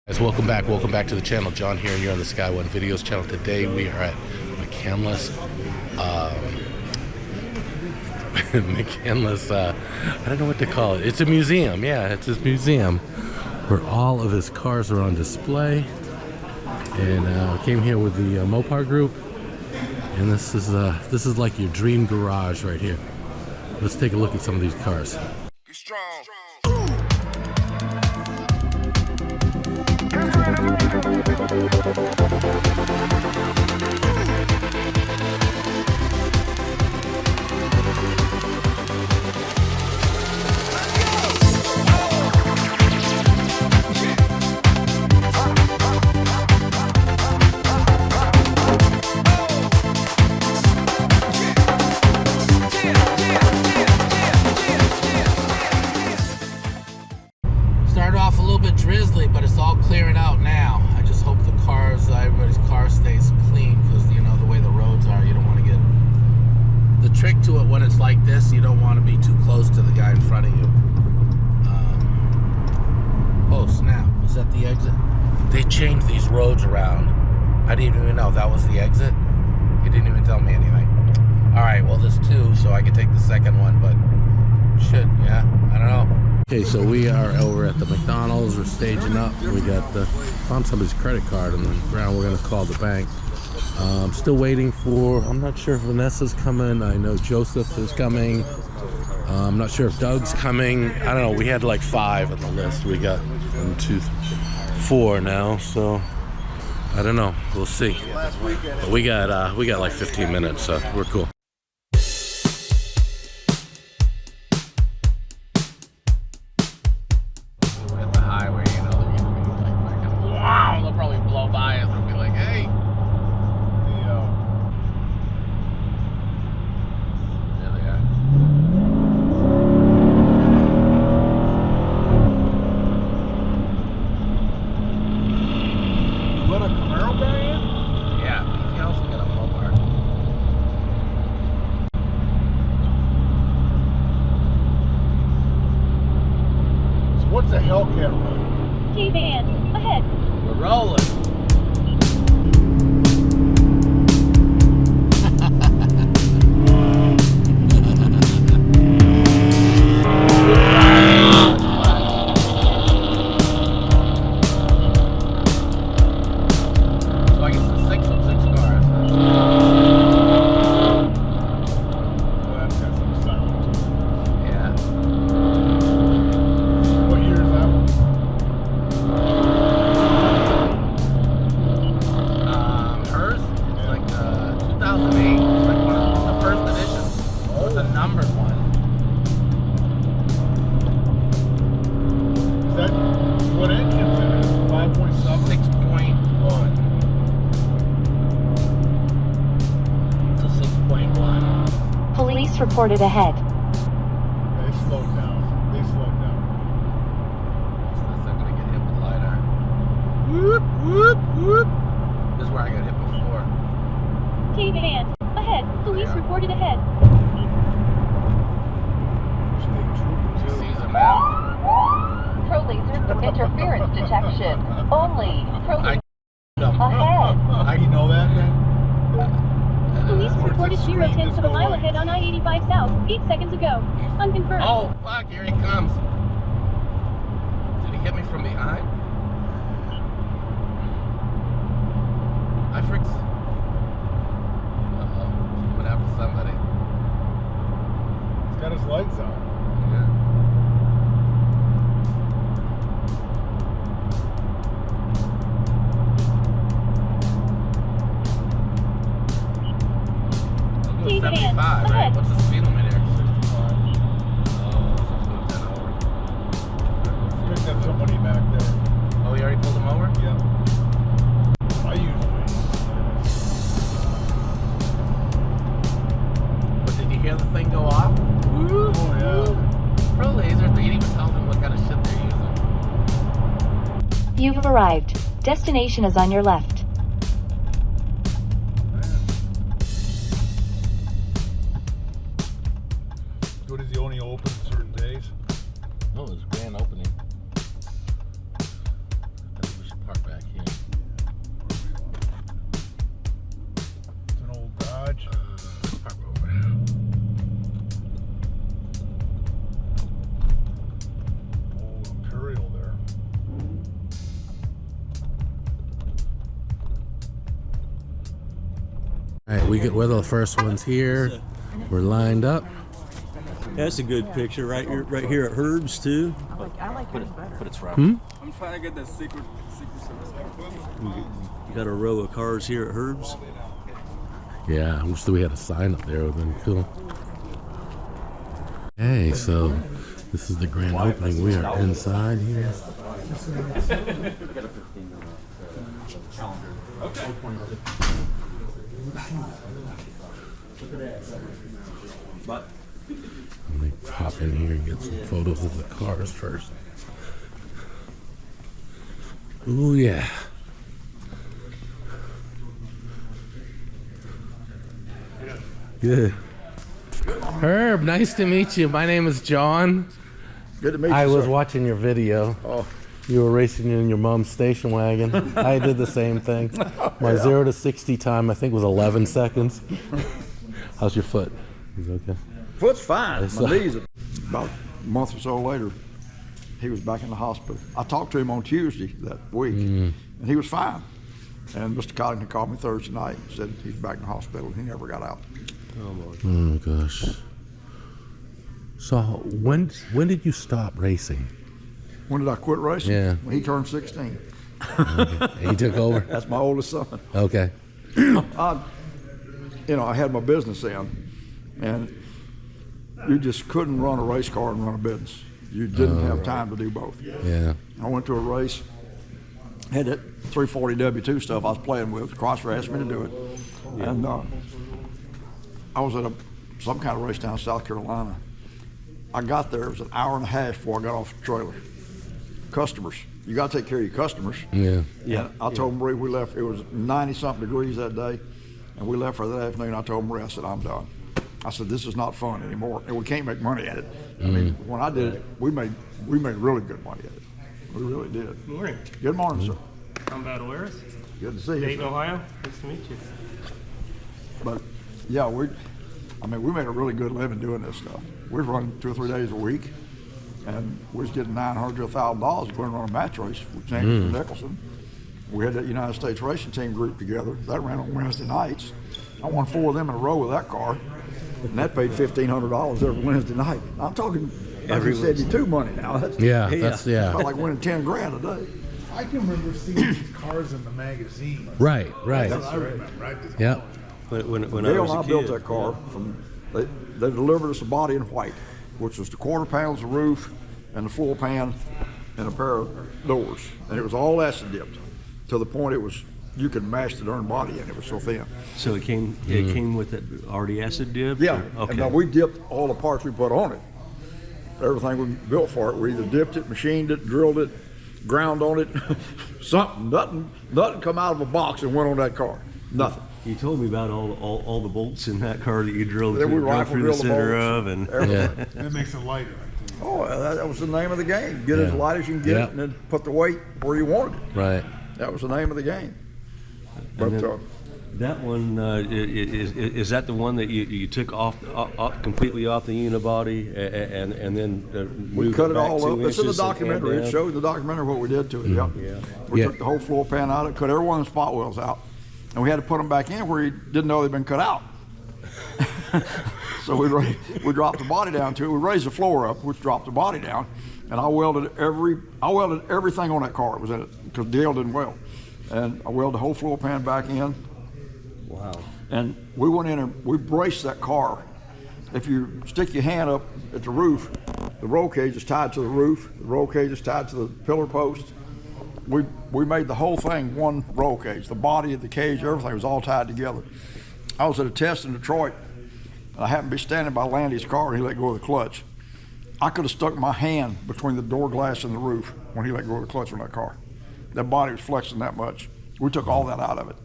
Guys, welcome back to the channel. John here, and you're on the Sky One Videos channel. Today we are at McCandless McCandless I don't know what to call it. It's a museum. Yeah, it's his museum where all of his cars are on display. And came here with the Mopar group, and this is like your dream garage right here. Let's take a look at some of these cars. Get strong. Started off a little bit drizzly, but it's all clearing out now. I just hope the cars, everybody's car stays clean, because you know the way the roads are, you don't want to get the trick to it when it's like this. You don't want to be too close to the guy in front of you. Oh snap, is that the exit? They changed these roads around. I didn't even know that was the exit. He didn't even tell me anything. All right, well there's two, so I could take the second one, but shit, yeah, I don't know. Okay, so we are over at the McDonald's. We're staging up. We got found somebody's credit card on the ground. We're gonna call the bank. Still waiting for, I'm not sure if Vanessa's coming. I know Joseph is coming. I'm not sure if Doug's coming. I don't know. We had like 5 on the list. We got 1, 2, 4 now. So I don't know. We'll see. But we got like 15 minutes, so we're cool. What's a Hellcat run? T-Van, ahead. We're rolling. So I guess it's 6 cars. Well, that's got some sound to it. Yeah. What year is that one? Hers, it's like 2008. It's like one of the first edition. It's a numbered one. Is that, what engine's in it? 5.7? 6.1. It's a 6.1. Police reported ahead. They slowed down. They slowed down. So I'm gonna get hit with LiDAR. Whoop, whoop, whoop. This is where I got hit before. T-Van, ahead. Police reported ahead. State trooper, She too. sees him now. Pro laser interference detection. Only. Pro I ahead. How do you know that, then? Police Where's reported the 0 street tenths of a that's mile going? ahead on I-85 South, 8 seconds ago. Unconfirmed. Oh, fuck, here he comes. Did he hit me from behind? I freaks. Uh-oh, he's coming after somebody. He's got his lights on. Yeah. I'm doing T-Van, 75, right? ahead. What's the speed limit here? 65. Oh, so it's going 10 over. Picked up somebody back there. Oh, you already pulled him over? Yeah. I usually. But did you hear the thing go off? Oh, yeah. Pro lasers, they even tell them what kind of shit they're using. You've arrived. Destination is on your left. What is he only open certain days? No, it was a grand opening. I think we should All right, we're the first ones here. We're lined up. That's a good picture right here at Herb's too. I like it better. But it's from. I'm trying to get that secret You got a row of cars here at Herb's. Yeah, I wish that we had a sign up there. It would have been cool. Hey, so this is the grand opening. We are inside here. Let me pop in here and get some photos of the cars first. Ooh, yeah. Good. Herb, nice to meet you. My name is John. Good to meet you, I was sir. watching your video. Oh. You were racing in your mom's station wagon. I did the same thing. My 0 to 60 time, I think, was 11 seconds. How's your foot? Is it okay? Foot's fine. It's, My knees. About a month or so later, he was back in the hospital. I talked to him on Tuesday that week, and he was fine. And Mr. Coddington called me Thursday night and said he's back in the hospital. He never got out. Oh gosh. So when did you stop racing? When did I quit racing? Yeah. When he turned 16. Okay. He took over? That's my oldest son. Okay. I had my business in, and you just couldn't run a race car and run a business. You didn't have time to do both. Yeah. I went to a race, had that 340 W2 stuff I was playing with. Chrysler asked me to do it, and I was at some kind of race down in South Carolina. I got there, it was an hour and a half before I got off the trailer. Customers, you got to take care of your customers. Yeah. Yeah. I told Marie we left. It was 90-something degrees that day, and we left for that afternoon. I told Marie, I said, I'm done. I said, this is not fun anymore, and we can't make money at it. I mean, when I did it, we made really good money at it. We really did. Good morning. Good morning, sir. I'm Bad Alaris, Good to see you. Dayton, Sir. Ohio. Nice to meet you. But yeah, we made a really good living doing this stuff. We was running 2 or 3 days a week, and we was getting $900 to $1,000 going on a match race with James and Nicholson. We had that United States racing team group together. That ran on Wednesday nights. I won 4 of them in a row with that car, and that paid $1,500 every Wednesday night. I'm talking every 72 money now. That's about like winning 10 grand a day. I can remember seeing these cars in the magazine. Right. That's what I remember. I did. Yep. When I Dale was a and I kid, built that car they delivered us a body in white, which was the quarter panels, the roof, and the full pan, and a pair of doors. And it was all acid dipped to the point you could mash the darn body in. It was so thin. So it came with that already acid dip? Yeah. Okay. And now we dipped all the parts we put on it. Everything we built for it, we either dipped it, machined it, drilled it, ground on it, something. Nothing come out of a box and went on that car. Nothing. You told me about all the bolts in that car that you drilled Then we through, rifle the drill the center bolts, of, and everything. That makes it lighter. Oh, that was the name of the game. Get it as light as you can get it, and then put the weight where you wanted it. Right. That was the name of the game. But that one is that the one that you took off completely off the unibody and then we moved cut it back all 2 up. It's in the inches and documentary. came It down? showed the documentary what we did to it. Yep. We took the whole floor pan out, cut every one of the spot wells out, and we had to put them back in where you didn't know they'd been cut out. So we dropped the body down to it. We raised the floor up, which dropped the body down, and I welded everything on that car. It was in it because Dale didn't weld, and I welded the whole floor pan back in. Wow. And we went in and we braced that car. If you stick your hand up at the roof, the roll cage is tied to the roof, the roll cage is tied to the pillar post. We made the whole thing one roll cage. The body of the cage, everything was all tied together. I was at a test in Detroit, and I happened to be standing by Landy's car, and he let go of the clutch. I could have stuck my hand between the door glass and the roof when he let go of the clutch on that car. That body was flexing that much. We took all that out of it.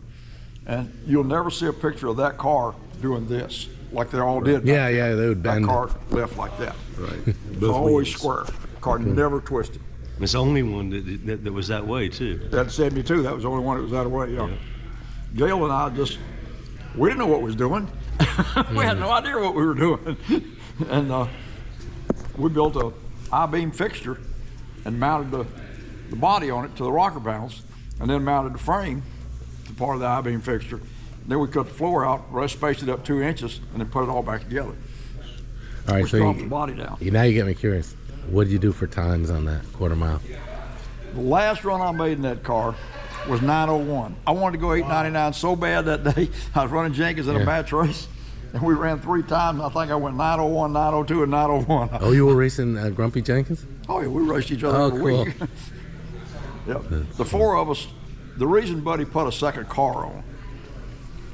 And you'll never see a picture of that car doing this, like they all did. Yeah, they would bend. That car left like that. Right. It's always square. The car never twisted. It's the only one that was that way too. That 72, that was the only one that was that way, yeah. Gail and I we didn't know what we was doing. We had no idea what we were doing. And we built a I-beam fixture and mounted the body on it to the rocker panels, and then mounted the frame to part of the I-beam fixture. Then we cut the floor out, spaced it up 2 inches, and then put it all back together. All right, We so dropped the body down. now you get me curious. What did you do for times on that quarter mile? The last run I made in that car was 9:01. I wanted to go 8:99 so bad that day. I was running Jenkins in a match race, and we ran 3 times. I think I went 9:01, 9:02, and 9:01. Oh, you were racing Grumpy Jenkins? Oh yeah, we raced each other Oh, every cool. week. Yep. The 4 of us, the reason Buddy put a second car on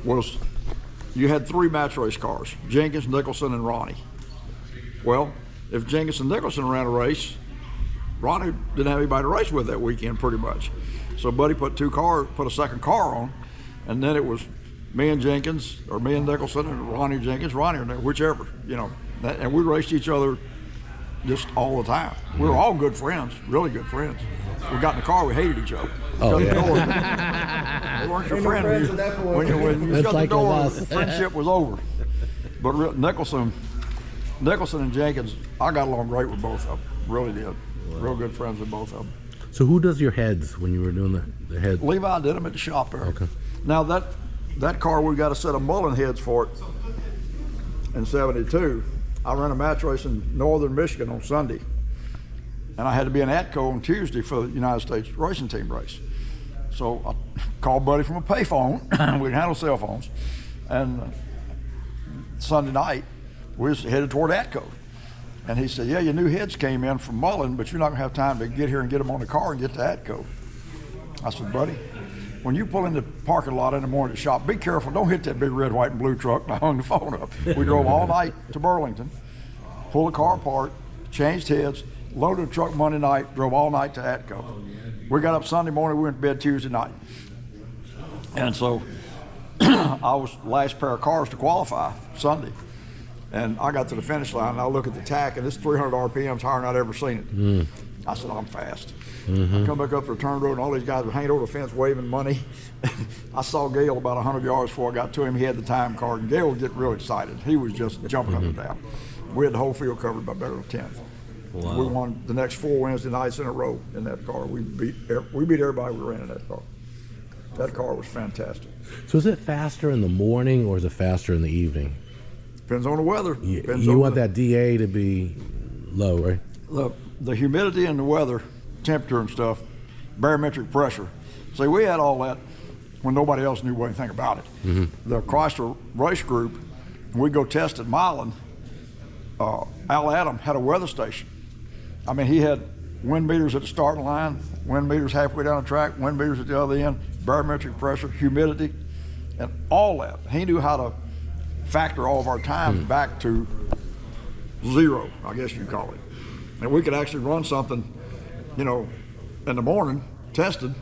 was you had 3 match race cars, Jenkins, Nicholson, and Ronnie. Well, if Jenkins and Nicholson ran a race, Ronnie didn't have anybody to race with that weekend pretty much. So Buddy put a second car on, and then it was me and Jenkins, or me and Nicholson, and Ronnie Jenkins, Ronnie, whichever, you know. And we raced each other just all the time. We were all good friends, really good friends. We got in the car, we hated each other. Oh, Shut the yeah. door. They weren't your friend. When you That's shut like the door, us. the friendship was over. But Nicholson and Jenkins, I got along great with both of them, really did. Real good friends with both of them. So who does your heads when you were doing the heads? Levi did them at the shop there. Okay. Now that car, we got a set of Mullen heads for it in '72. I ran a match race in northern Michigan on Sunday, and I had to be in Atco on Tuesday for the United States racing team race. So I called Buddy from a payphone. We didn't handle cell phones. And Sunday night, we was headed toward Atco. And he said, yeah, your new heads came in from Mullen, but you're not gonna have time to get here and get them on the car and get to Atco. I said, Buddy, when you pull in the parking lot in the morning to shop, be careful, don't hit that big red, white, and blue truck. And I hung the phone up. We drove all night to Burlington, pulled the car apart, changed heads, loaded the truck Monday night, drove all night to Atco. We got up Sunday morning, we went to bed Tuesday night. And so I was the last pair of cars to qualify Sunday. And I got to the finish line, and I look at the tack, and it's 300 RPMs higher than I'd ever seen it. I said, I'm fast. I come back up the return road, and all these guys were hanging over the fence waving money. I saw Gale about 100 yards before I got to him. He had the time card, and Gale was getting real excited. He was just jumping up and down. We had the whole field covered by better than 10th. Wow. We won the next 4 Wednesday nights in a row in that car. We beat everybody we ran in that car. That car was fantastic. So is it faster in the morning or is it faster in the evening? Depends on the weather. Depends You on want that DA to be low, right? the humidity and the weather, temperature and stuff, barometric pressure. See, we had all that when nobody else knew anything about it. The Chrysler race group, we'd go test at Milan. Al Adam had a weather station. I mean, he had wind meters at the starting line, wind meters halfway down the track, wind meters at the other end, barometric pressure, humidity, and all that. He knew how to factor all of our times back to 0, I guess you call it. And we could actually run something, you know, in the morning, tested,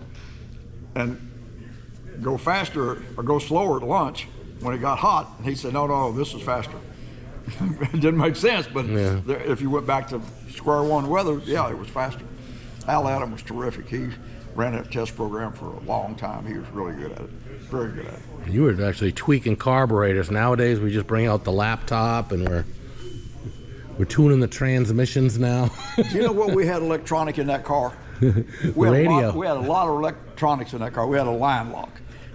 and go faster or go slower at lunch when it got hot. And he said, no, this is faster. It didn't make sense, but if you went back to square one weather, yeah, it was faster. Al Adam was terrific. He ran that test program for a long time. He was really good at it, very good at it. You were actually tweaking carburetors. Nowadays, we just bring out the laptop and we're tuning the transmissions now. Do you know what we had electronic in that car? Radio. We had a lot of electronics in that car. We had a line lock.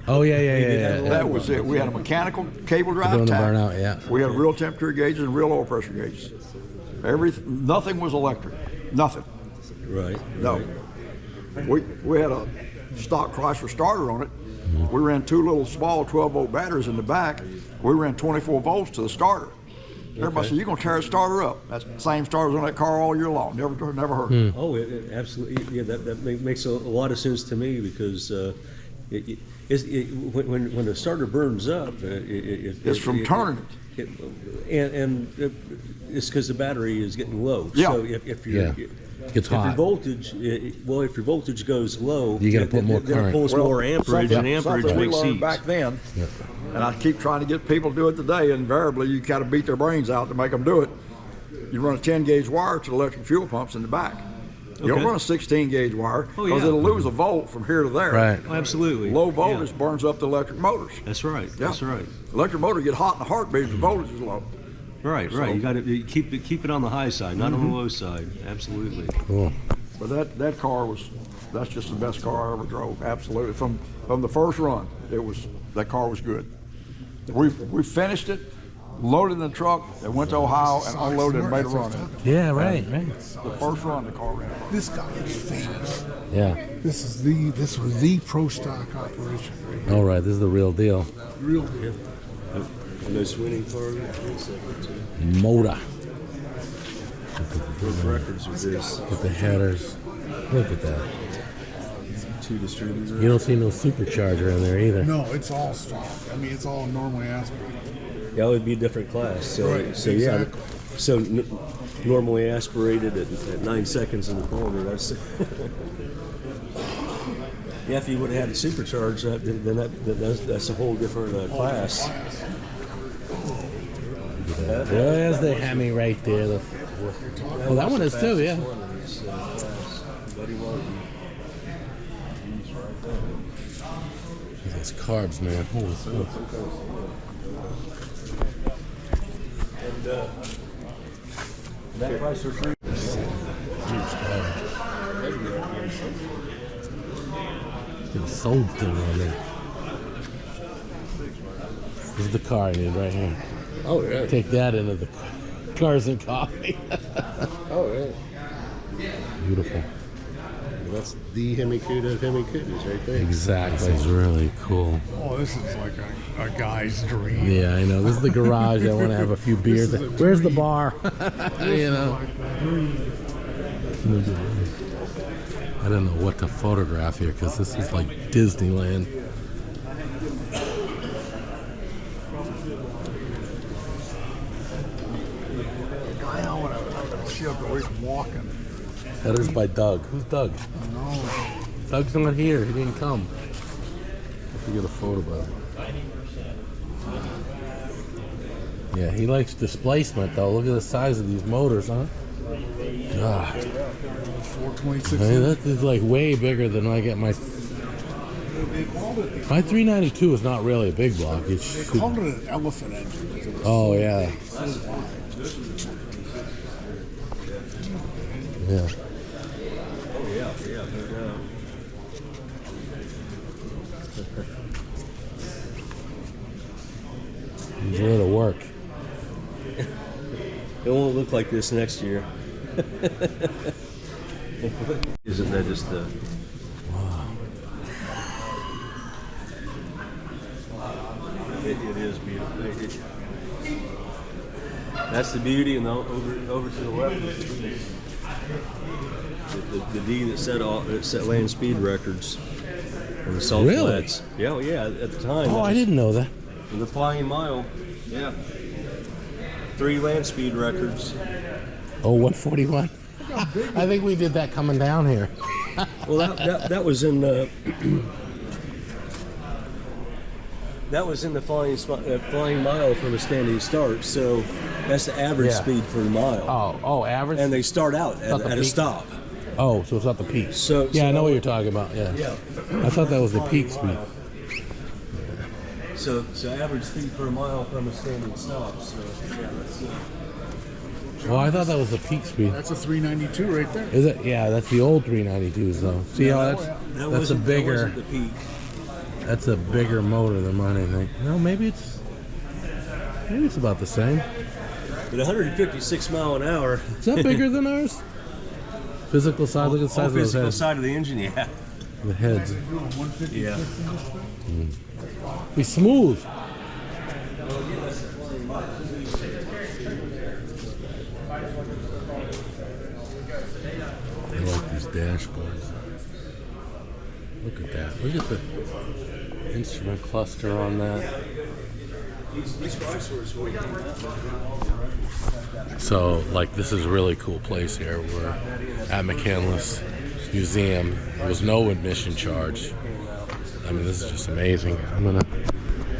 Oh, yeah. That was it. We had a mechanical cable drive Doing the tach. burnout, yeah. We had real temperature gauges and real oil pressure gauges. Nothing was electric. Nothing. Right. No. We had a stock Chrysler starter on it. We ran 2 little small 12-volt batteries in the back. We ran 24 volts to the starter. Everybody said, you're going to tear the starter up. That's the same starters on that car all year long. Never heard of it. Oh, it absolutely. Yeah, that makes a lot of sense to me because when the starter burns up, It's from turning it. And it's because the battery is getting low. Yeah. So if you're Gets hot. if your voltage goes low, You gotta put more then it current. pulls more amperage, and amperage something we makes learned heat. back then, and I keep trying to get people to do it today. Invariably, you kind of beat their brains out to make them do it. You run a 10-gauge wire to the electric fuel pumps in the back. You don't run a 16-gauge wire because it'll lose a volt from here to there. Right. Oh, absolutely. Low voltage burns up the electric motors. That's right. Yeah. That's right. Electric motor get hot in a heartbeat if the voltage is low. Right. You got to keep it on the high side, not on the low side. Absolutely. Cool. But that car that's just the best car I ever drove. Absolutely. From the first run, that car was good. We finished it, loaded in the truck, and went to Ohio and unloaded and made a run in it. Yeah, right. The first run the car ran. This guy is famous. Yeah. This was the pro stock operation. Right? All right, this is the real deal. Real deal. And those winning cars, Motor. those records are this. With the headers. Look at that. 2 distributors. You don't see no supercharger in there either. No, it's all stock. I mean, it's all normally aspirated. Yeah, it would be a different class. So, Right, so exactly. yeah. So normally aspirated at 9 seconds in the corner. That's yeah. If you would have had it supercharged, then that's a whole different class. There's the Hemi right there. Well, that one is too, yeah. Those carbs, man. Holy smokes. And that Chrysler 3. Get a sold thing on there. This is the car I need right here. Oh yeah. Take that into the cars and coffee. Oh yeah. Beautiful. That's the Hemi Cuda of Hemi Cudas right there. Exactly. It's really cool. Oh, this is like a guy's dream. Yeah, I know. This is the garage. I want to have a few beers. Where's the bar? You know. I don't know what to photograph here because this is like Disneyland. I know what I see up the way walking. Headers by Doug. Who's Doug? No. Doug's not here. He didn't come. Have to get a photo of him. Yeah, he likes displacement though. Look at the size of these motors, huh? God. 426. Hey, that is like way bigger than I get my. My 392 is not really a big block. They called it an elephant engine. Because it was Oh yeah. so wide. Yeah. Oh yeah, no doubt. Enjoy the work. It won't look like this next year. Isn't that just the? Wow. It is beautiful. That's the beauty, and over to the left is the D that set land speed records on the salt Really? flats. Yeah, well, yeah. At the time. Oh, I didn't know that. The flying mile. Yeah. 3 land speed records. Oh, 141. I think we did that coming down here. Well, that was in the that was in the flying mile from a standing start. So that's the average Yeah. speed for the mile. Oh, average. And they start out Not the at a peak? stop. Oh, so it's not the peak. So Yeah, I know so- what you're talking about. Yeah. Yeah. I thought that was the peak speed. So average speed per mile from a standing stop. So yeah, that's Well, I thought that was the peak speed. That's a 392 right there. Is it? Yeah, that's the old 392s though. See how that's that a wasn't- bigger. That wasn't the peak. That's a bigger motor than mine, I think. No, maybe it's about the same. But 156 mile an hour. Is that bigger than ours? Physical side. Look at the size of those physical heads. side of the engine, yeah. The heads. Yeah. Be smooth. I like these dashboards. Look at that. Look at the instrument cluster on that. So, like, this is a really cool place here. We're at McCandless Museum. There was no admission charge. I mean, this is just amazing. I'm gonna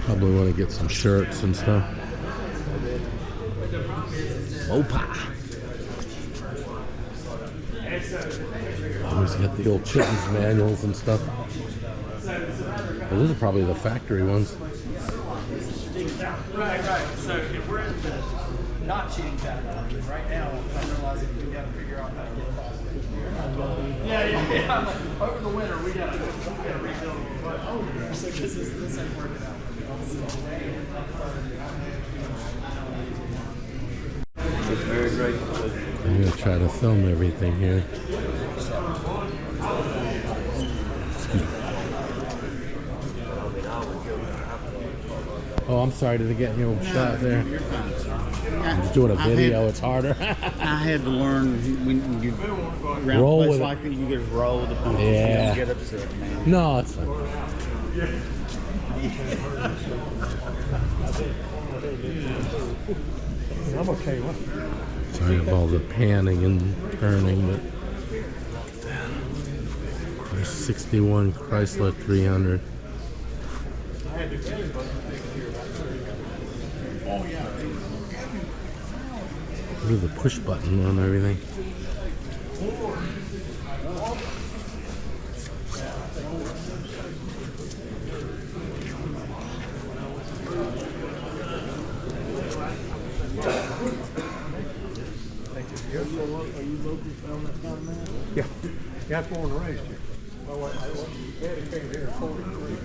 probably want to get some shirts and stuff. Mopar. Always got the old Chittens manuals and stuff. Well, those are probably the factory ones. Right. So if we're in the not cheating category right now, I'm realizing we got to figure out how to get faster. Yeah. Over the winter, we got to rebuild. Oh, so this ain't working out. It's very great. I'm gonna try to film everything here. Oh, I'm sorry, did I get you a shot there? I'm just doing a video, it's harder. I had to learn when you around Roll a place with it. like that, you just roll with the punches. Yeah. You don't get upset, man. No, it's fine. I'm okay with it. Sorry about all the panning and turning, but 61 Chrysler 300. Look at the push button on everything. Yeah. That's born and raised here. Daddy came here in 43.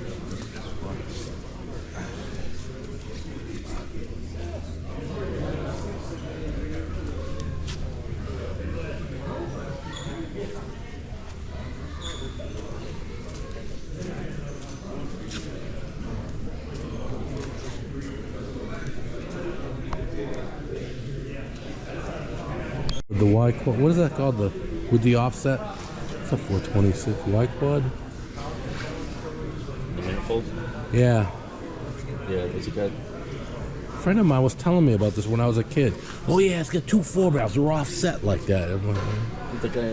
The Y quad, what is that called? The with the offset? It's a 426 Y quad. The manifold? Yeah. Yeah, it's a good. A friend of mine was telling me about this when I was a kid. Oh yeah, it's got two 4-barrels. They're offset like that. I'm like, The guy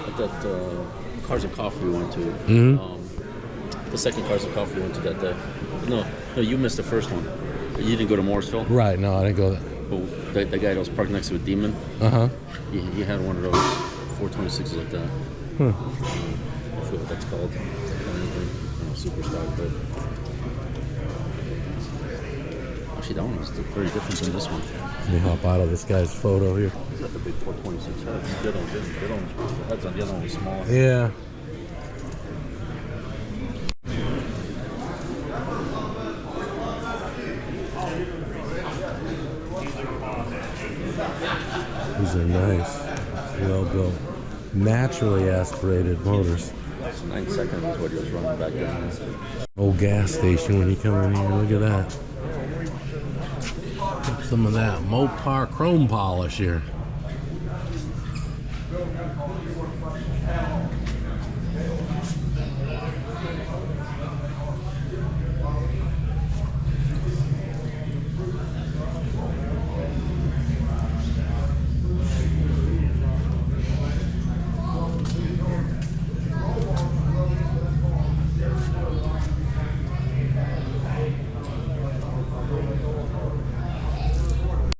at that Cars and Coffee we went to. Mhm. The second Cars and Coffee we went to that day. No, you missed the first one. You didn't go to Mooresville. right? No, I didn't go there. But the guy that was parked next to a Demon, Uh huh. he had one of those 426s like that. Huh. I forget what that's called. Super stock, but actually that one was very different than this one. Let me hop out of this guy's photo here. It's got the big 426 head. The other one was heads on the other one was small. Yeah. These are nice, well built, naturally aspirated motors. 9 seconds is what he was running back then. Old gas station when you come in here. Look at that. Some of that Mopar chrome polish here.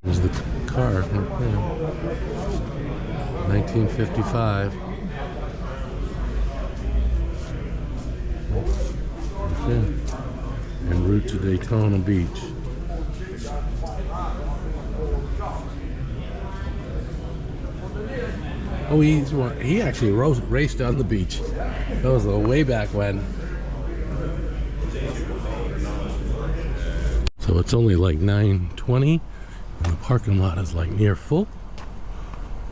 There's the car right there. 1955. Okay. En route to Daytona Beach. Oh, he actually raced on the beach. That was way back when. So it's only like 9:20, and the parking lot is like near full.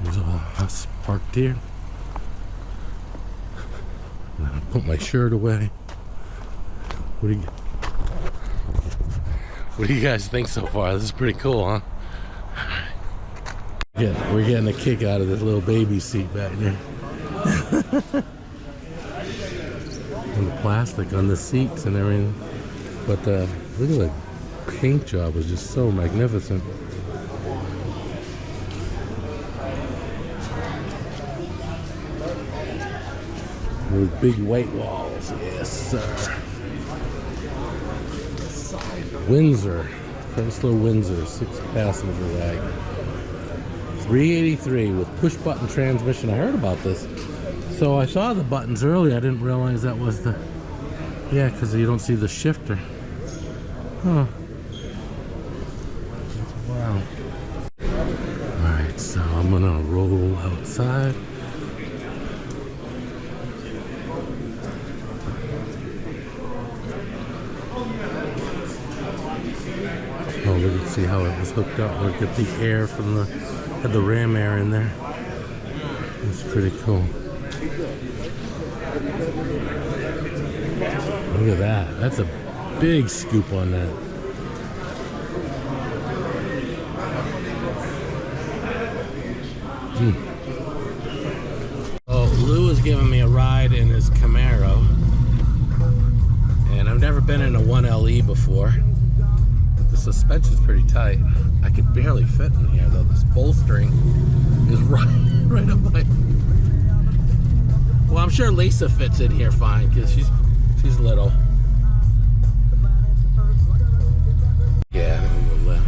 There's all us parked here. And I put my shirt away. What do you guys think so far? This is pretty cool, huh? Yeah, we're getting a kick out of this little baby seat back there. And the plastic on the seats and everything. But look at the paint job, is just so magnificent. Those big white walls, yes sir. Windsor, Chrysler Windsor, 6-passenger wagon. 383 with push button transmission. I heard about this. So I saw the buttons earlier. I didn't realize that was the, yeah, because you don't see the shifter. Huh. Wow. Alright, so I'm gonna roll outside. Oh, we can see how it was hooked up. Look at the air from had the ram air in there. It's pretty cool. Look at that. That's a big scoop on that. Oh, Lou is giving me a ride in his Camaro. And I've never been in a 1LE before. The suspension's pretty tight. I could barely fit in here though. This bolstering is right up my... Well, I'm sure Lisa fits in here fine because she's little. Yeah, I think we'll lift.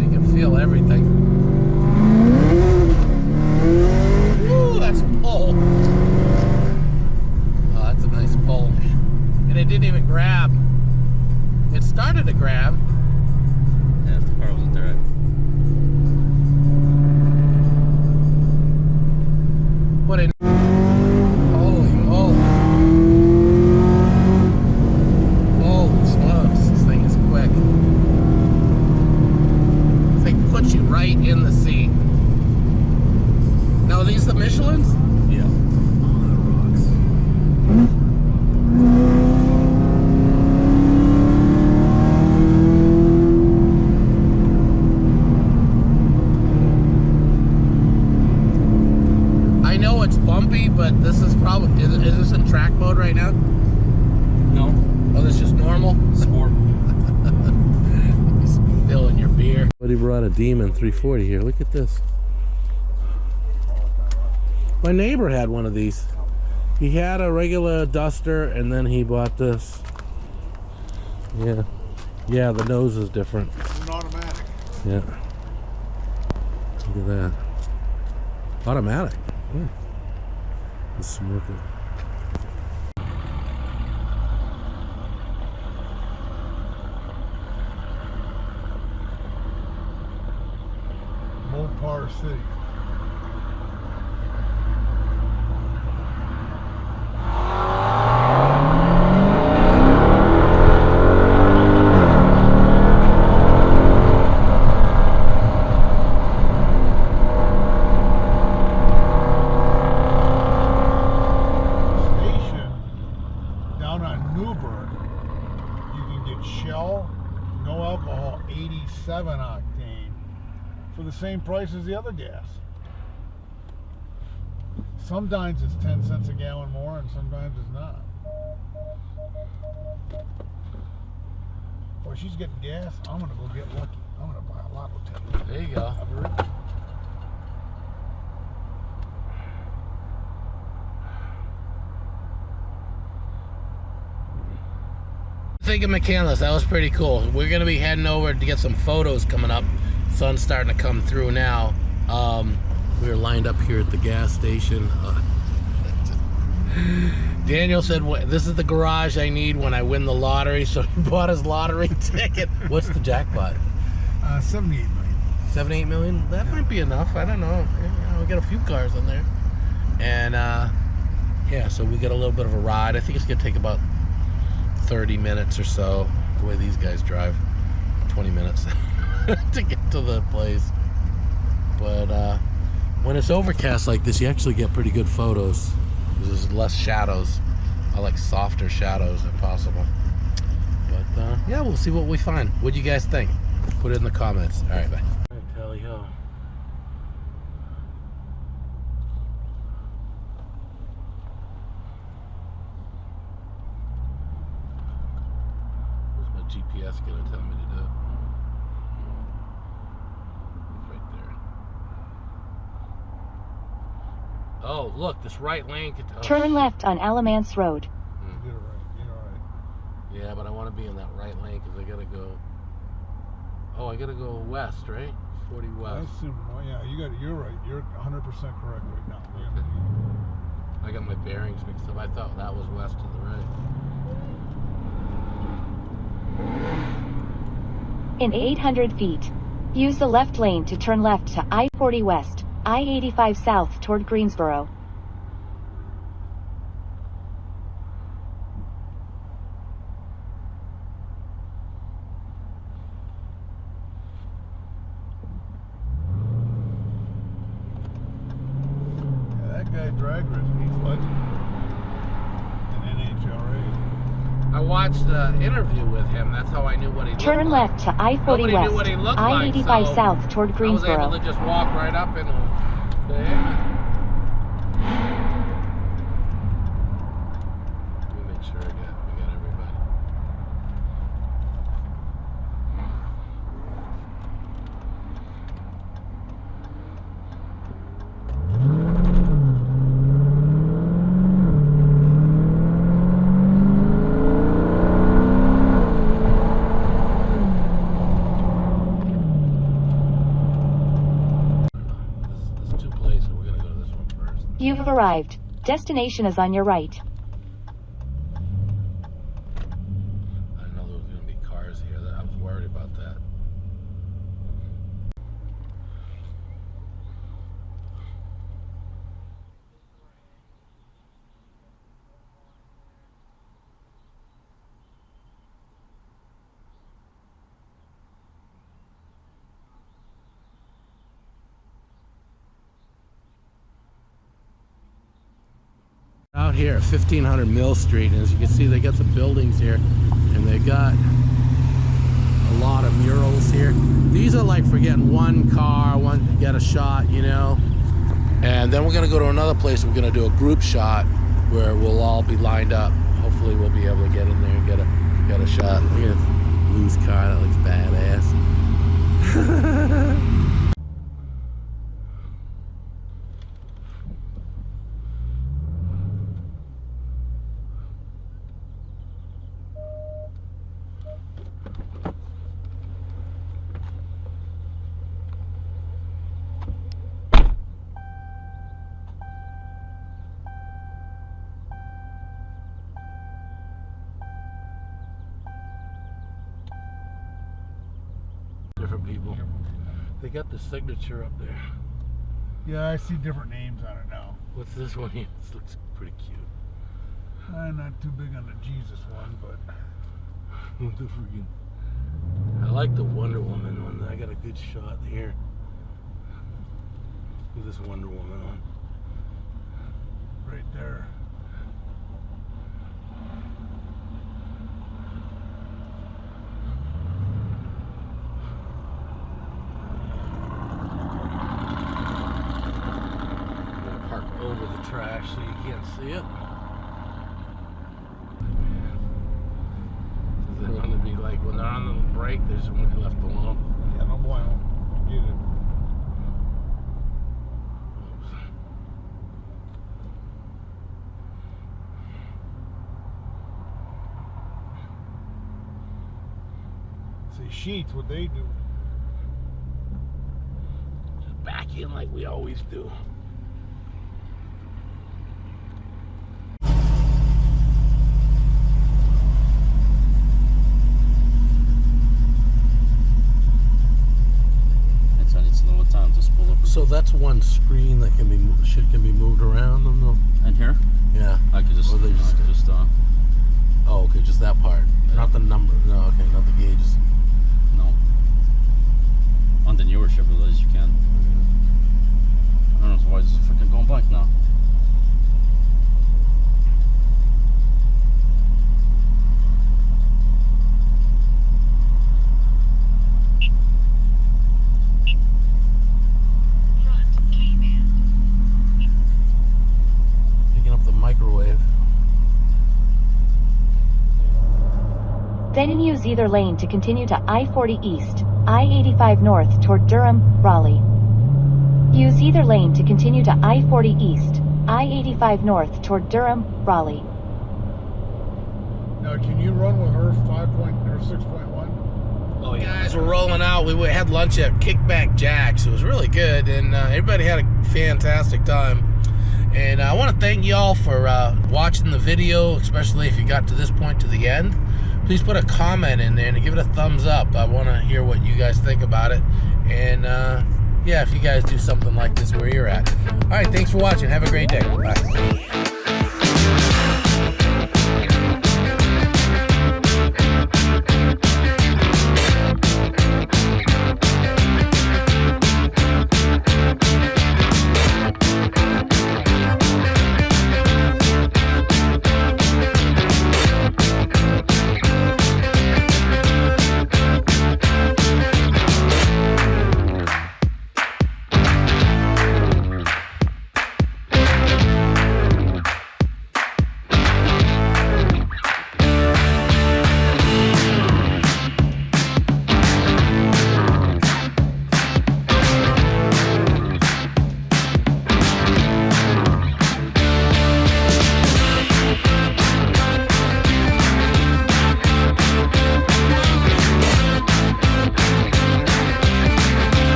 You can feel everything. Woo, that's a pull. Oh, that's a nice pull. And it didn't even grab. It started to grab. Yeah, if the car wasn't there. What in? Holy moly. Holy smokes, this thing is quick. This thing puts you right in the seat. Now, are these the Michelins? Yeah. I know it's bumpy, but this is probably, is this in track mode right now? No. Oh, this is just normal? Sport. Spilling your beer. But he brought a Demon 340 here. Look at this. My neighbor had one of these. He had a regular Duster and then he bought this. Yeah. Yeah, the nose is different. It's an automatic. Yeah. Look at that. Automatic. It's smoking. Mopar City. No alcohol, 87 octane for the same price as the other gas. Sometimes it's 10 cents a gallon more and sometimes it's not. Boy, she's getting gas. I'm gonna go get lucky. I'm gonna buy a lotto ticket. There you go. Think of McCandless, that was pretty cool. We're gonna be heading over to get some photos coming up. Sun's starting to come through now. We were lined up here at the gas station. Daniel said, this is the garage I need when I win the lottery, so he bought his lottery ticket. What's the jackpot? 78 million. 78 million? That might be enough, I don't know. We got a few cars in there. And yeah, so we got a little bit of a ride. I think it's gonna take about 30 minutes or so, the way these guys drive. 20 minutes to get to the place. But when it's overcast like this, you actually get pretty good photos. There's less shadows. I like softer shadows if possible. But yeah, we'll see what we find. What do you guys think? Put it in the comments. All right, bye. All right, tally ho. Where's my GPS gonna tell me to do? It's right there. Oh, look, this right lane could... Oh. Turn left on Alamance Road. You did it right. You did it right. Yeah, but I want to be in that right lane because I gotta go. Oh, I gotta go west, right? 40 I west. assume, well, yeah, you're right. You're 100% correct right now. Okay. I got my bearings mixed up. I thought that was west to the right. In 800 feet, Use the left lane to turn left to I-40 West, I-85 South toward Greensboro. Yeah, that guy drag racing, he's legend. In NHRA. I watched the interview with him. That's how I knew what he looked Turn like. left to I-40 Nobody knew West, what he looked I-85 like, so South toward I was Greensboro. able to just walk right up and say, hey, man. Let me make sure we got everybody. There's two places. We're gonna go to this one first. You've arrived. Destination is on your right. I didn't know there was gonna be cars here. I was worried about that. Out here at 1500 Mill Street, and as you can see, they got some buildings here, and they got a lot of murals here. These are like for getting one car, get a shot, you know. And then we're gonna go to another place. We're gonna do a group shot where we'll all be lined up. Hopefully, we'll be able to get in there and get a shot. Look at this loose car that looks badass. Different people. They got the signature up there. Yeah, I see different names on it now. What's this one here? This looks pretty cute. I'm not too big on the Jesus one, but What the freaking? I like the Wonder Woman one. I got a good shot here. Look at this Wonder Woman one. right there. I'm gonna park over the trash so you can't see it. They're going to be like, when they're on the break, they just want to be left alone. Yeah, no bueno. Get it. See, sheets, what they do. Just back in like we always do. So that's one screen that can be moved around on the. And here? Yeah. I could just. Or they just. Oh, okay, just that part, not the number. No, okay, not the gauges. No. On the newer Chevrolets, you can. I don't know why it's freaking going blank now. Microwave. Then use either lane to continue to I-40 East, I-85 North toward Durham, Raleigh. Use either lane to continue to I-40 East, I-85 North toward Durham, Raleigh. Now, can you run with her 6.1? Oh yeah. Guys, we're rolling out. We had lunch at Kickback Jack's. It was really good, and everybody had a fantastic time. And I want to thank y'all for watching the video, especially if you got to this point to the end. please put a comment in there and give it a thumbs up. I want to hear what you guys think about it. And yeah, if you guys do something like this where you're at. All right, thanks for watching. Have a great day. Bye.